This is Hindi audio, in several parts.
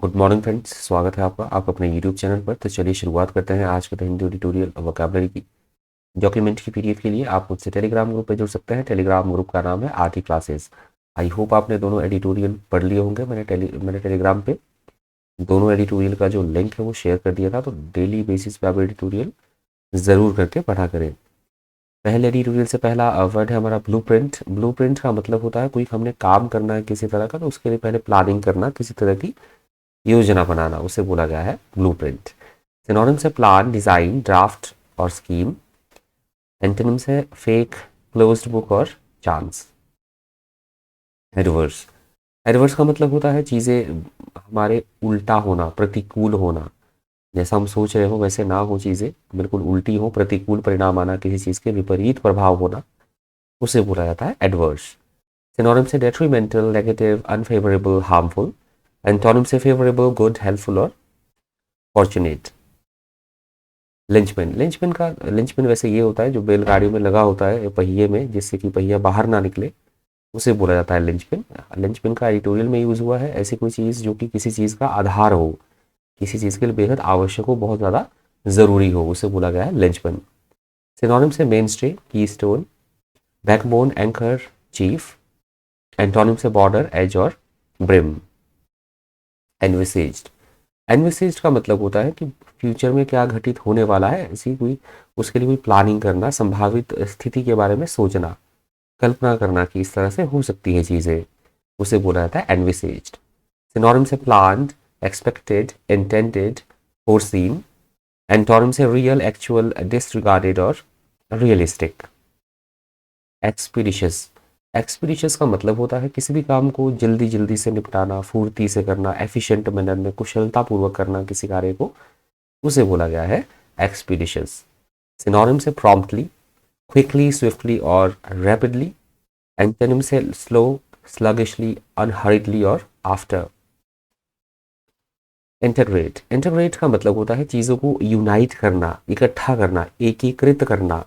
गुड मॉर्निंग फ्रेंड्स, स्वागत है आपका अपने यूट्यूब चैनल पर। तो चलिए शुरुआत करते हैं आज के हिंदी ट्यूटोरियल वोकैबुलरी की डॉक्यूमेंट की पीडीएफ के लिए आप मुझसे टेलीग्राम ग्रुप पे जुड़ सकते हैं। टेलीग्राम ग्रुप का नाम है आरटी क्लासेस। आई होप आपने दोनों एडिटोरियल पढ़ लिए होंगे। मैंने टेलीग्राम पे दोनों एडिटोरियल का जो लिंक है वो शेयर कर दिया था, तो डेली बेसिस पे आप एडिटोरियल ज़रूर करके पढ़ा करें। पहले एडिटोरियल से पहला वर्ड है हमारा ब्लूप्रिंट। ब्लूप्रिंट का मतलब होता है कोई हमने काम करना है किसी तरह का, तो उसके लिए पहले प्लानिंग करना, किसी तरह की योजना बनाना, उसे बोला गया है ब्लूप्रिंट। सिनोनिम्स है प्लान, डिजाइन, ड्राफ्ट और स्कीम। एंटोनिम्स है फेक, क्लोज्ड बुक और चांस। एडवर्स। एडवर्स का मतलब होता है चीज़ें हमारे उल्टा होना, प्रतिकूल होना। जैसा हम सोच रहे हो वैसे ना हो, चीज़ें बिल्कुल उल्टी हो, प्रतिकूल परिणाम आना, किसी चीज़ के विपरीत प्रभाव होना, उसे बोला जाता है एडवर्स। सिनोनिम्स से detrimental, negative, unfavourable, harmful. Antonym से फेवरेबल, गुड, हेल्पफुल और फॉर्चुनेट। लिंचपिन। लिंचपिन वैसे ये होता है जो बैलगाड़ियों में लगा होता है पहिए में, जिससे कि पहिया बाहर ना निकले, उसे बोला जाता है लिंचपिन। लिंचपिन का एडिटोरियल में यूज़ हुआ है। ऐसी कोई चीज़ जो कि किसी चीज़ का आधार हो, किसी चीज़ के लिए बेहद आवश्यक हो, बहुत ज़्यादा ज़रूरी हो, उसे बोला गया है लिंचपिन। सिनोनिम से मेन स्टे, की stone, backbone, anchor, chief. Antonym से बॉर्डर, एज और ब्रिम। एनविसेज्ड। एनविसेज्ड का मतलब होता है कि फ्यूचर में क्या घटित होने वाला है, ऐसी कोई उसके लिए कोई प्लानिंग करना, संभावित स्थिति के बारे में सोचना, कल्पना करना कि इस तरह से हो सकती है चीज़ें, उसे बोला जाता है एनविसेज्ड। सिनोनिम से planned, expected, intended, foreseen. Antonym से रियल, एक्चुअल, डिसरिगार्डेड और रियलिस्टिक। एक्सपीडिशियस। एक्सपीडिशियस का मतलब होता है किसी भी काम को जल्दी जल्दी से निपटाना, फुर्ती से करना, एफिशिएंट मैनर में कुशलतापूर्वक करना किसी कार्य को, उसे बोला गया है एक्सपीडिशियस। सिनोनिम से प्रॉम्प्टली, क्विकली, स्विफ्टली और रैपिडली। एंटोनिम से स्लो, स्लगिशली, अनहरिडली और आफ्टर। इंटीग्रेट। इंटीग्रेट का मतलब होता है चीज़ों को यूनाइट करना, इकट्ठा करना, एकीकृत करना,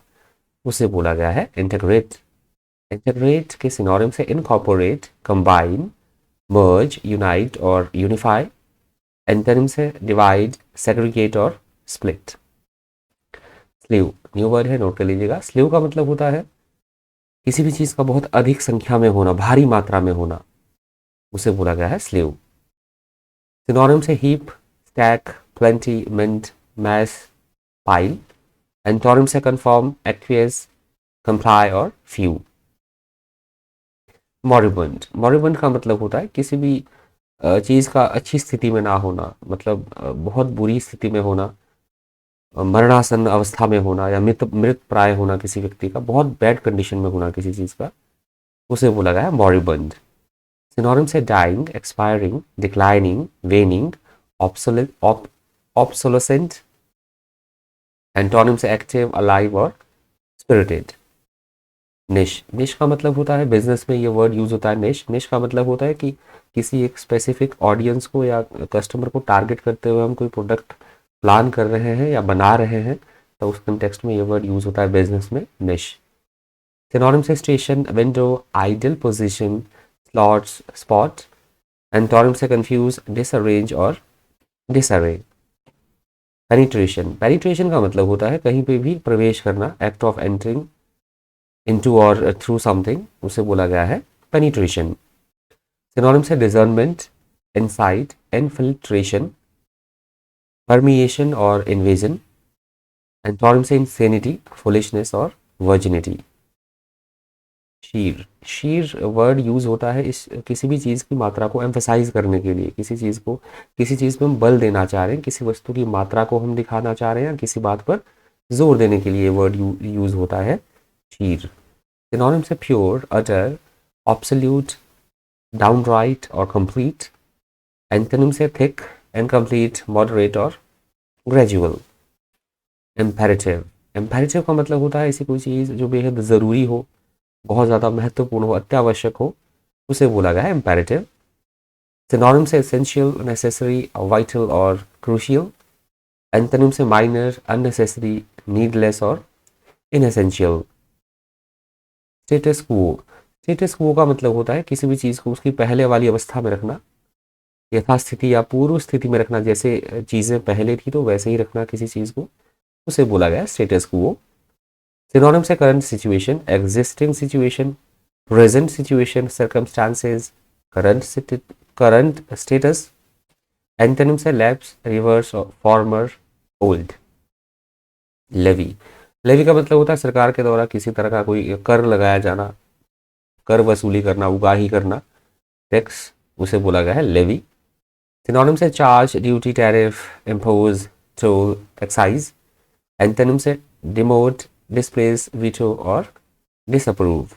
उसे बोला गया है इंटीग्रेट। इंटीग्रेट के सिनोनिम से इनकॉर्पोरेट, कंबाइन, मर्ज, यूनाइट और यूनिफाई। एंटोनिम से डिवाइड, सेग्रीगेट और स्प्लिट। स्लीव। न्यू वर्ड है, नोट कर लीजिएगा। स्लीव का मतलब होता है किसी भी चीज़ का बहुत अधिक संख्या में होना, भारी मात्रा में होना, उसे बोला गया है स्लीव। सिनोनिम से heap, stack, plenty, mint, mass, pile. Antonym से कन्फर्म, एक्वियस, कंप्लाई और फ्यू। मॉरिबंड। मॉरिबंड का मतलब होता है किसी भी चीज़ का अच्छी स्थिति में ना होना, मतलब बहुत बुरी स्थिति में होना, मरणासन अवस्था में होना या मृत मृत प्राय होना, किसी व्यक्ति का बहुत बैड कंडीशन में होना किसी चीज़ का, उसे बोला गया है मॉरिबंड। सिनोनिम से डाइंग, एक्सपायरिंग, डिक्लाइनिंग, वेनिंग, ऑब्सोलेसेंट। एंटोनिम से एक्टिव, अलाइव और स्पिरिटेड। निश। निश का मतलब होता है, बिजनेस में ये वर्ड यूज होता है निश। निश का मतलब होता है कि किसी एक स्पेसिफिक ऑडियंस को या कस्टमर को टारगेट करते हुए हम कोई प्रोडक्ट प्लान कर रहे हैं या बना रहे हैं, तो उस कंटेक्स्ट में ये वर्ड यूज होता है बिजनेस में, निश। सिनोनिम से station, window, ideal position, slots, spot. Antonym से कंफ्यूज, डिसअरेंज और डिसअरे। पेनिट्रेशन। पेनिट्रेशन का मतलब होता है कहीं पे भी प्रवेश करना, एक्ट ऑफ एंटरिंग इनटू और थ्रू समथिंग, उसे बोला गया है पेनिट्रेशन। सिनोनिम से डिजर्नमेंट, इनसाइट, इनफिल्ट्रेशन, परमिएशन और इन्वेजन। एंटोनिम से इंसेनिटी, फुलिशनेस और वर्जिनिटी। शीर। शीर वर्ड यूज होता है इस किसी भी चीज़ की मात्रा को एम्फेसाइज करने के लिए, किसी चीज़ पे हम बल देना चाह रहे हैं, किसी वस्तु की मात्रा को हम दिखाना चाह रहे हैं, किसी बात पर जोर देने के लिए वर्ड यूज होता है शीर। सिनोनिम से प्योर, अटर, ऑब्सोल्यूट, डाउनराइट और कंप्लीट। एंटोनिम से थिक, इनकम्प्लीट, मॉडरेट और ग्रेजुअल। इम्पेरेटिव। इम्पेरेटिव का मतलब होता है ऐसी कोई चीज़ जो बेहद ज़रूरी हो, बहुत ज़्यादा महत्वपूर्ण हो, अत्यावश्यक हो, उसे बोला गया है इम्पेरेटिव। सिनोनिम से एसेंशियल, नेसेसरी, वाइटल और क्रूशियल। एंटोनिम से माइनर, अननेसेसरी, नीडलेस और इनएसेंशियल। स्टेटस क्वो। स्टेटस क्वो का मतलब होता है किसी भी चीज़ को उसकी पहले वाली अवस्था में रखना, यथास्थिति या पूर्व स्थिति में रखना, जैसे चीज़ें पहले थी तो वैसे ही रखना किसी चीज़ को, उसे बोला गया है स्टेटस क्वो। सिनोनिम्स है current situation, existing situation, present situation, circumstances, current status. Antonyms है lapse, reverse, former, old. Levy, levy का मतलब होता है सरकार के द्वारा किसी तरह का कोई कर लगाया जाना, कर वसूली करना, उगाही करना, टैक्स, उसे बोला गया है लेवी। सिनोनिम्स है charge, duty, tariff, impose, toll, excise. Antonyms है डिमोट, डिस्प्लेस, वीटो और डिसअप्रूव।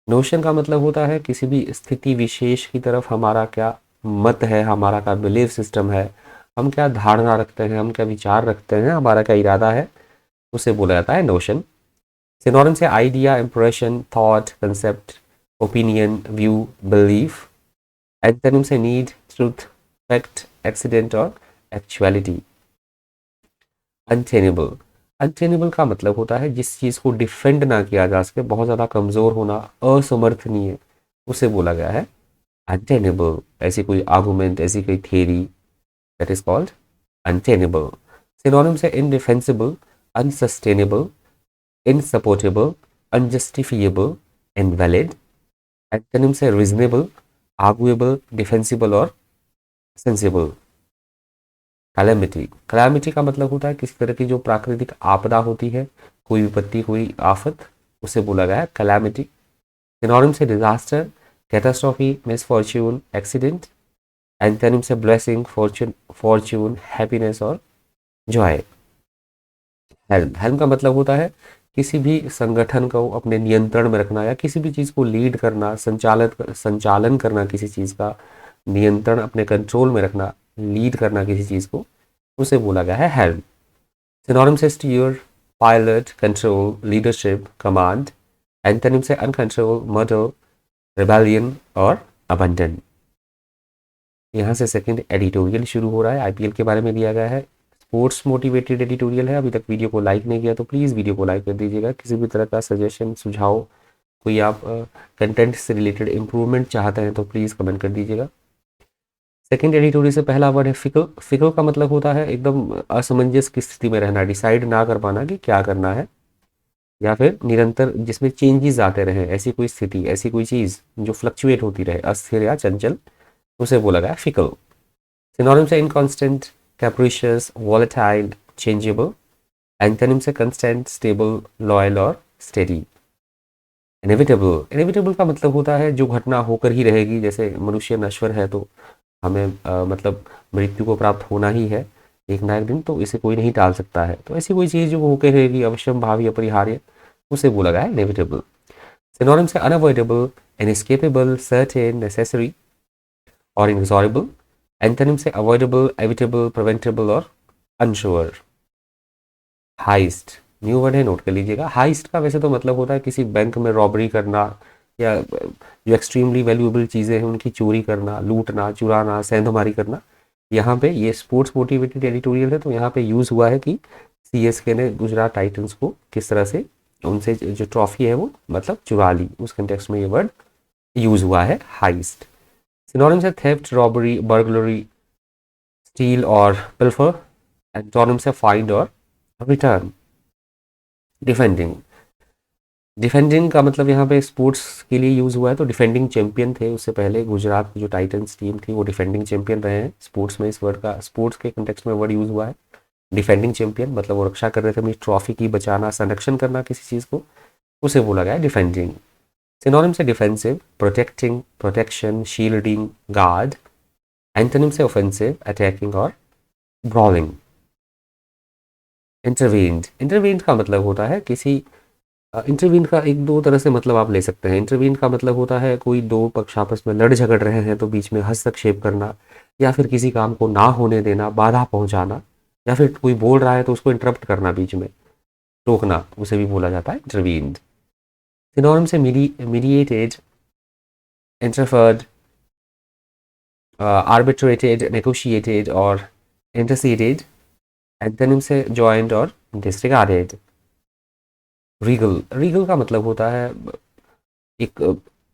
नोशन का मतलब होता है किसी भी स्थिति विशेष की तरफ हमारा क्या मत है, हमारा क्या बिलीफ सिस्टम है, हम क्या धारणा रखते हैं, हम क्या विचार रखते हैं, हमारा क्या इरादा है, उसे बोला जाता है नोशन। सिनोनिम्स है idea, impression, thought, concept, opinion, view, belief. Antonyms है नीड, ट्रूथ, फैक्ट, एक्सीडेंट और एक्चुअलिटी। अनटेनेबल, अनटेनेबल का मतलब होता है जिस चीज़ को डिफेंड ना किया जा सके, बहुत ज़्यादा कमज़ोर होना, असमर्थनीय, उसे बोला गया है अनटेनेबल। ऐसी कोई आर्गूमेंट, ऐसी कोई theory, that is called untenable. Synonyms है इनडिफेंसिबल, अनसस्टेनेबल, इनसपोर्टेबल, अनजस्टिफिएबल, इनवैलिड। एंटोनिम्स है रीजनेबल, आर्गुएबल, डिफेंसिबल और सेंसिबल। कैलेमिटी, कैलामिटी का मतलब होता है किसी तरह की जो प्राकृतिक आपदा होती है, कोई विपत्ति, कोई आफत, उसे बोला गया है कैलामिटी। सिनोनिम्स है disaster, catastrophe, misfortune, accident. Antonyms है ब्लेसिंग, फॉर्च्यून, हैप्पीनेस और जॉय। हेल्म, हेल्म का मतलब होता है किसी भी संगठन को अपने नियंत्रण में रखना या किसी भी चीज़ को लीड करना, संचालन करना, किसी चीज़ का नियंत्रण अपने कंट्रोल में रखना, लीड करना किसी चीज़ को, उसे बोला गया है हेल्म। सिनोनिम्स है steer, pilot, control, leadership, command. Antonyms है अनकंट्रोल, मर्डर, रिबेलियन और अबंडन। यहाँ से सेकंड एडिटोरियल शुरू हो रहा है, आईपीएल के बारे में दिया गया है। स्पोर्ट्स मोटिवेटेड एडिटोरियल है। अभी तक वीडियो को लाइक नहीं किया तो प्लीज़ वीडियो को लाइक कर दीजिएगा। किसी भी तरह का सजेशन, सुझाव, कोई आप कंटेंट से रिलेटेड इम्प्रूवमेंट चाहते हैं तो प्लीज़ कमेंट कर दीजिएगा। सेकंड एडिटोरियल से पहला वर्ड है फिकल। फिकल का मतलब होता है एकदम असमंजस की स्थिति में रहना, डिसाइड ना कर पाना कि क्या करना है, या फिर निरंतर जिसमें चेंजेस आते रहे, ऐसी कोई स्थिति, ऐसी कोई चीज़ जो फ्लक्चुएट होती रहे, अस्थिर या चंचल, उसे बोला गया फिकल। सिनोनिम्स है इनकॉन्स्टेंट, कैप्रिशियस, वॉलेटाइल, चेंजेबल। एंटोनिम्स है कंस्टेंट, स्टेबल, लॉयल और स्टेडी। इनएविटेबल, इनएविटेबल का मतलब होता है जो घटना होकर ही रहेगी, जैसे मनुष्य नश्वर है तो हमें मतलब मृत्यु को प्राप्त होना ही है एक ना एक दिन, तो इसे कोई नहीं टाल सकता है, तो ऐसी कोई चीज़ जो होकर रहेगी, अवश्यम, भावी, अपरिहार्य, उसे बोला गया है इनएविटेबल। सिनोनिम्स है अनअवॉइडेबल, इनएस्केपेबल, सर्टेन, नेसेसरी और इनएक्सॉरेबल। एंटोनिम्स है अवॉइडेबल, एविटेबल, प्रिवेंटेबल और अनश्योर। हाइस्ट, न्यू वर्ड है, नोट कर लीजिएगा। हाइस्ट का वैसे तो मतलब होता है किसी बैंक में रॉबरी करना, या जो एक्सट्रीमली वैल्यूएबल चीज़ें हैं उनकी चोरी करना, लूटना, चुराना, सेंधमारी करना। यहाँ पे ये स्पोर्ट्स मोटिवेटेड एडिटोरियल है तो यहाँ पे यूज़ हुआ है कि सीएसके ने गुजरात टाइटंस को किस तरह से उनसे जो ट्रॉफी है वो मतलब चुरा ली, उस कंटेक्स्ट में ये वर्ड यूज़ हुआ है हाइस्ट। सिनोनिम्स है थेफ्ट, रॉबरी, बर्गलरी, स्टील और पिल्फर। एंटोनिम्स है फाइंड और रिटर्न। डिफेंडिंग, डिफेंडिंग का मतलब यहाँ पे स्पोर्ट्स के लिए यूज़ हुआ है, तो डिफेंडिंग चैंपियन थे उससे पहले गुजरात की जो टाइटंस टीम थी वो डिफेंडिंग चैंपियन रहे हैं स्पोर्ट्स में, इस वर्ड का स्पोर्ट्स के कंटेक्स्ट में वर्ड यूज़ हुआ है डिफेंडिंग चैंपियन, मतलब वो रक्षा कर रहे थे अपनी ट्रॉफी की, बचाना, संरक्षण करना किसी चीज़ को, उसे बोला गया डिफेंडिंग। सिनोनिम से defensive, protecting, protection, shielding, guard. Antonym से ऑफेंसिव, अटैकिंग और ब्रॉलिंग। इंटरवीन्ड, इंटरवीन्ड का मतलब होता है किसी इंटरवीन का एक दो तरह से मतलब आप ले सकते हैं। इंटरवीन का मतलब होता है कोई दो पक्ष आपस में लड़ झगड़ रहे हैं तो बीच में हस्तक्षेप करना, या फिर किसी काम को ना होने देना, बाधा पहुंचाना, या फिर कोई बोल रहा है तो उसको इंटरप्ट करना, बीच में रोकना, उसे भी बोला जाता है इंटरवीन्ड। सिनोनिम से मीडिएटेड, इंटरफर्ड, आर्बिट्रेटेड, नेगोशिएटेड और इंटरसीडेड। एंटोनिम से जॉइंट और डिसरिगार्डेड। रीगल, रीगल का मतलब होता है एक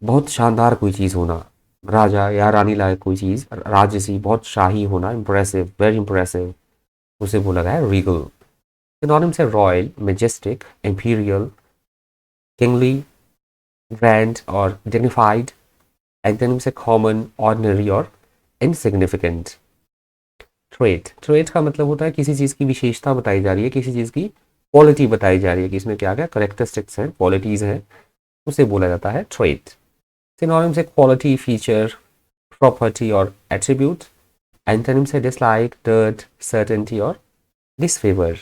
बहुत शानदार कोई चीज़ होना, राजा या रानी लायक कोई चीज़, राजसी बहुत शाही होना, इंप्रेसिव वेरी इंप्रेसिव, उसे बोला गया है रीगल। सिनोनिम्स है royal, Majestic, imperial, kingly, grand और डिग्निफाइड। एंटोनिम्स है कॉमन, ऑर्डिनरी और इनसिग्निफिकेंट। ट्रेट का मतलब होता है किसी चीज़ की विशेषता बताई जा रही है, किसी चीज़ की क्वालिटी बताई जा रही है कि इसमें क्या क्या करेक्टरिस्टिक्स हैं, क्वालिटीज़ हैं, उसे बोला जाता है ट्रेट। सिनोनिम्स है क्वालिटी, फीचर, प्रॉपर्टी और एट्रीब्यूट। एंटोनिम्स है डिसलाइक, डर्ट, सर्टेनिटी और डिसफेवर।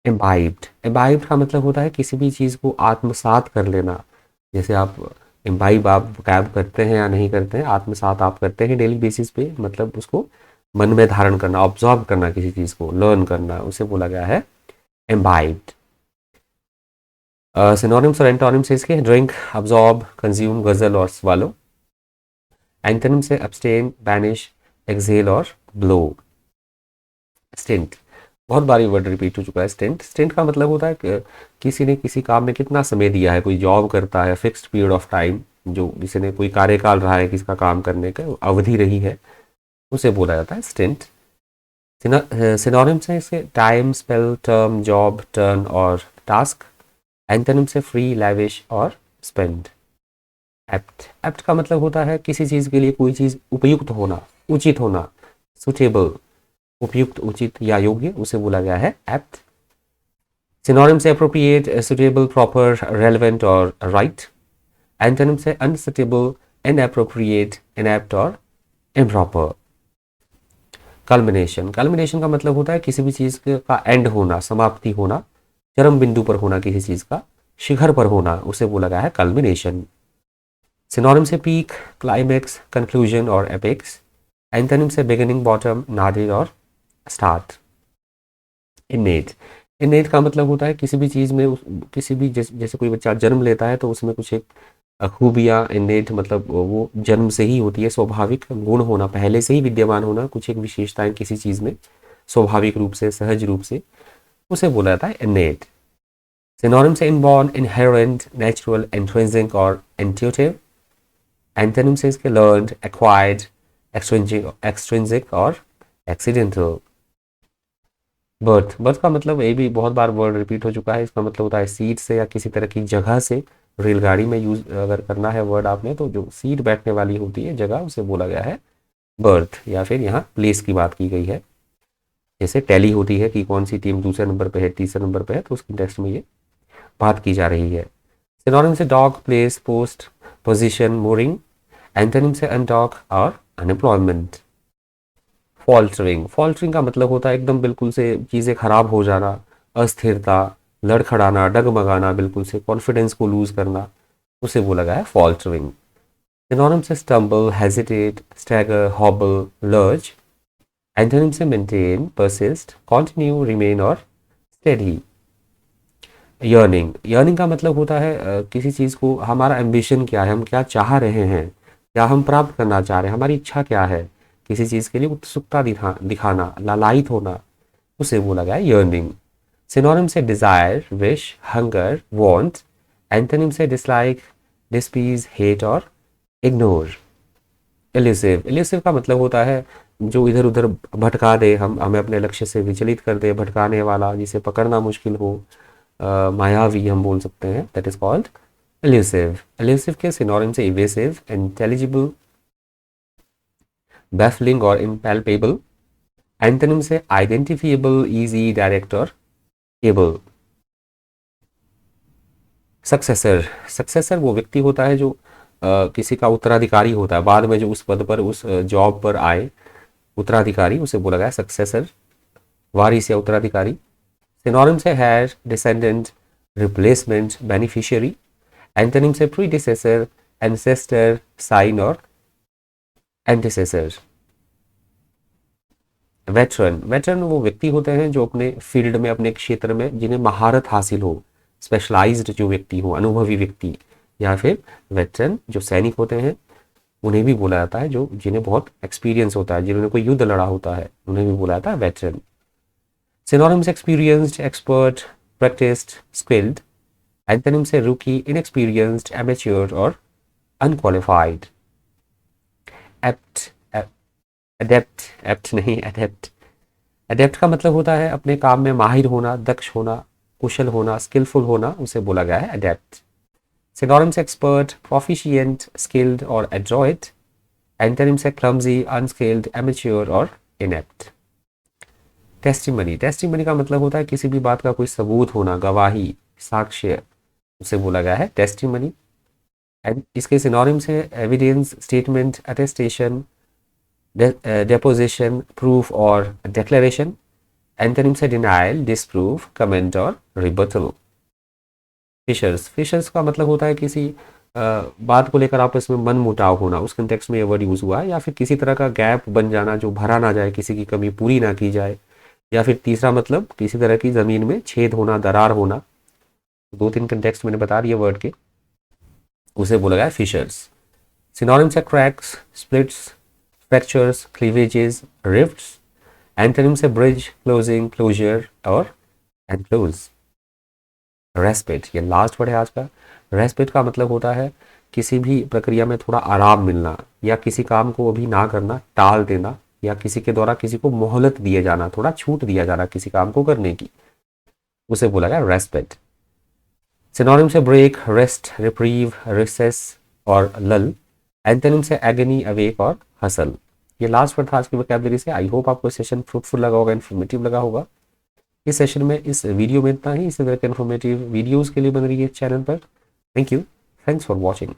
इम्बाइब्ड का मतलब होता है किसी भी चीज़ को आत्मसात कर लेना। जैसे आप इम्बाइब आप कैब करते हैं या नहीं करते हैं, आत्मसात आप करते हैं डेली बेसिस पे, मतलब उसको मन में धारण करना, ऑब्जॉर्व करना, किसी चीज़ को लर्न करना, उसे बोला गया है इम्बाइब्ड। सिनोनिम्स और एंटोनिम्स इसके ड्रिंक, अब्जॉर्ब, कंज्यूम, गजल और स्वालो। एंटोनिम से अब्सटेन, बैनिश, एक्सेल और ब्लो। स्टिंट, बहुत बारी वर्ड रिपीट हो चुका है। स्टिंट, स्टिंट का मतलब होता है कि किसी ने किसी काम में कितना समय दिया है, कोई जॉब करता है, फिक्स्ड पीरियड ऑफ टाइम, जो किसी ने कोई कार्यकाल रहा है किसका काम करने का, अवधि रही है, उसे बोला जाता है स्टिंट। सिनोनिम्स है इसके time, spell, term, job, turn और टास्क। एंटोनिम से फ्री, लैविश और स्पेंड। एप्ट का मतलब होता है किसी चीज़ के लिए कोई चीज़ उपयुक्त होना, उचित होना, सुटेबल, उपयुक्त, उचित या योग्य, उसे बोला गया है एप्ट। सिनोनिम से अप्रोप्रिएट, सुटेबल, प्रॉपर, रेलेवेंट और राइट। एंटोनिम से अनसुटेबल, इनएप्रोप्रिएट, इनएप्ट और इम्प्रॉपर। कल्मिनेशन का मतलब होता है किसी भी चीज़ का एंड होना, समाप्ति होना, चरम बिंदु पर होना, किसी चीज़ का शिखर पर होना, उसे बोला गया है कल्मिनेशन। सिनोनिम से पीक, क्लाइमेक्स, कंक्लूजन और एपेक्स। एंटोनिम से बिगिनिंग, बॉटम, नादिर और स्टार्ट। इनेट, इनेट का मतलब होता है किसी भी चीज़ में किसी भी जैसे कोई बच्चा जन्म लेता है तो उसमें कुछ एक खूबियाँ, इनेट मतलब वो जन्म से ही होती है, स्वाभाविक गुण होना, पहले से ही विद्यमान होना, कुछ एक विशेषताएं किसी चीज़ में स्वाभाविक रूप से, सहज रूप से, उसे बोला जाता है इनेट। सिनोनिम से इनबॉर्न, इनहेरेंट, नेचुरल, इंट्रिंसिक और इंट्यूटिव। एंटोनिम से इसके लर्नड, एक्वायर्ड, एक्सट्रिंसिक और एक्सीडेंटल। बर्थ का मतलब ये भी बहुत बार वर्ड रिपीट हो चुका है, इसका मतलब होता है सीट से या किसी तरह की जगह से। रेलगाड़ी में यूज अगर करना है वर्ड आपने, तो जो सीट बैठने वाली होती है जगह, उसे बोला गया है बर्थ, या फिर यहाँ प्लेस की बात की गई है। जैसे टैली होती है कि कौन सी टीम दूसरे नंबर पे है, तीसरे नंबर पे है, तो उसकी टेक्स्ट में ये बात की जा रही है। सिनोनिम से dog, place, post, position, mooring. Antonym से अनडॉक और अनएम्प्लॉयमेंट। फॉल्टरिंग का मतलब होता है एकदम बिल्कुल से चीज़ें खराब हो जाना, अस्थिरता, लड़खड़ाना, डगमगाना, बिल्कुल से कॉन्फिडेंस को लूज करना, उसे बोला गया है फॉल्टरिंग। सिनोनिम से stumble, hesitate, stagger, hobble, lurch. Antonym से मेंटेन, परसिस्ट, कंटिन्यू, रिमेन और स्टेडी। यर्निंग का मतलब होता है किसी चीज़ को, हमारा एम्बिशन क्या है, हम क्या चाह रहे हैं, क्या हम प्राप्त करना चाह रहे हैं, हमारी इच्छा क्या है, किसी चीज़ के लिए उत्सुकता दिखाना, लालायित होना, उसे बोला गया है यर्निंग। सिनोनिम से desire, wish, hunger, want. Antonym से डिसलाइक, डिस्पीज, हेट और इग्नोर। एलिसिव का मतलब होता है जो इधर उधर भटका दे, हम हमें अपने लक्ष्य से विचलित कर दे, भटकाने वाला, जिसे पकड़ना मुश्किल हो, मायावी हम बोल सकते हैं, that is called elusive. Elusive के सिनोनिम से इवेसिव, इंटेलिजिबल, बैफलिंग और इम्पैल्पेबल। एंटोनिम से आइडेंटिफिएबल, इजी, डायरेक्ट और एबल। सक्सेसर वो व्यक्ति होता है जो किसी का उत्तराधिकारी होता है, बाद में जो उस पद पर, उस जॉब पर आए, उत्तराधिकारी, उसे बोला गया सक्सेसर, वारिस या उत्तराधिकारी। सिनोनिम से heir, descendant, replacement, beneficiary. Antonym से प्रीडिसेसर, एंसेस्टर, साइन और एंटीसेसर। वेटरन वो व्यक्ति होते हैं जो अपने फील्ड में, अपने क्षेत्र में, जिन्हें महारत हासिल हो, स्पेशलाइज्ड जो व्यक्ति हो, अनुभवी व्यक्ति। या फिर वेटरन जो सैनिक होते हैं, उन्हें भी बोला जाता है, जो जिन्हें बहुत एक्सपीरियंस होता है, जिन्होंने कोई युद्ध लड़ा होता है, उन्हें भी बोला जाता है veteran. Synonyms experienced, expert, practised, skilled. Antonym से रूकी, इनएक्सपीरियंस्ड, एमेच्योर और अनक्वालिफाइड। एप्ट, एडेप्ट, एप्ट नहीं एडेप्ट। एडेप्ट का मतलब होता है अपने काम में माहिर होना, दक्ष होना, कुशल होना, स्किलफुल होना, उसे बोला गया है adept. Synonyms expert, proficient, skilled और एड्रॉइट। एंटोनिम्स है क्लमजी, अनस्किल्ड, एमेच्योर और इनेप्ट। टेस्टिमनी, टेस्टिमनी का मतलब होता है किसी भी बात का कोई सबूत होना, गवाही, साक्ष्य, उसे बोला गया है टेस्टिमनी। एंड इसके सिनोनिम्स है evidence, statement, attestation, deposition, proof और डिक्लेरेशन। एंटोनिम्स है डिनायल, डिसप्रूफ, कमेंट और रिबटल। फिशर्स, फिशर्स का मतलब होता है किसी बात को लेकर आपस में मन मुटाव होना, उस कंटेक्स्ट में ये वर्ड यूज़ हुआ है, या फिर किसी तरह का गैप बन जाना जो भरा ना जाए, किसी की कमी पूरी ना की जाए, या फिर तीसरा मतलब किसी तरह की ज़मीन में छेद होना, दरार होना। दो तीन कंटेक्स्ट मैंने बता दिए वर्ड के, उसे बोला गया है फिशर्स। सिनोनिम्स है cracks, splits, fractures, cleavages, rifts. Antonyms है ब्रिज, क्लोजिंग, क्लोजर और एनक्लोज। रेस्पेट, ये लास्ट वर्ड है आज का। रेस्पेट का मतलब होता है किसी भी प्रक्रिया में थोड़ा आराम मिलना, या किसी काम को अभी ना करना, टाल देना, या किसी के द्वारा किसी को मोहलत दिए जाना, थोड़ा छूट दिया जाना किसी काम को करने की, उसे बोला गया रेस्पेट। सिनोनिम से ब्रेक, रेस्ट, रिप्रीव, रिसेस और लल। एंटोनिम से एगनी, अवेक और हसल। ये लास्ट वर्ड था आज की वोकैबुलरी से। आई होप आपको सेशन फ्रूटफुल लगा होगा, इन्फॉर्मेटिव लगा होगा। इस सेशन में, इस वीडियो में इतना ही। इसी तरह के इन्फॉर्मेटिव वीडियोज़ के लिए बन रही है चैनल पर। Thank you, thanks for watching.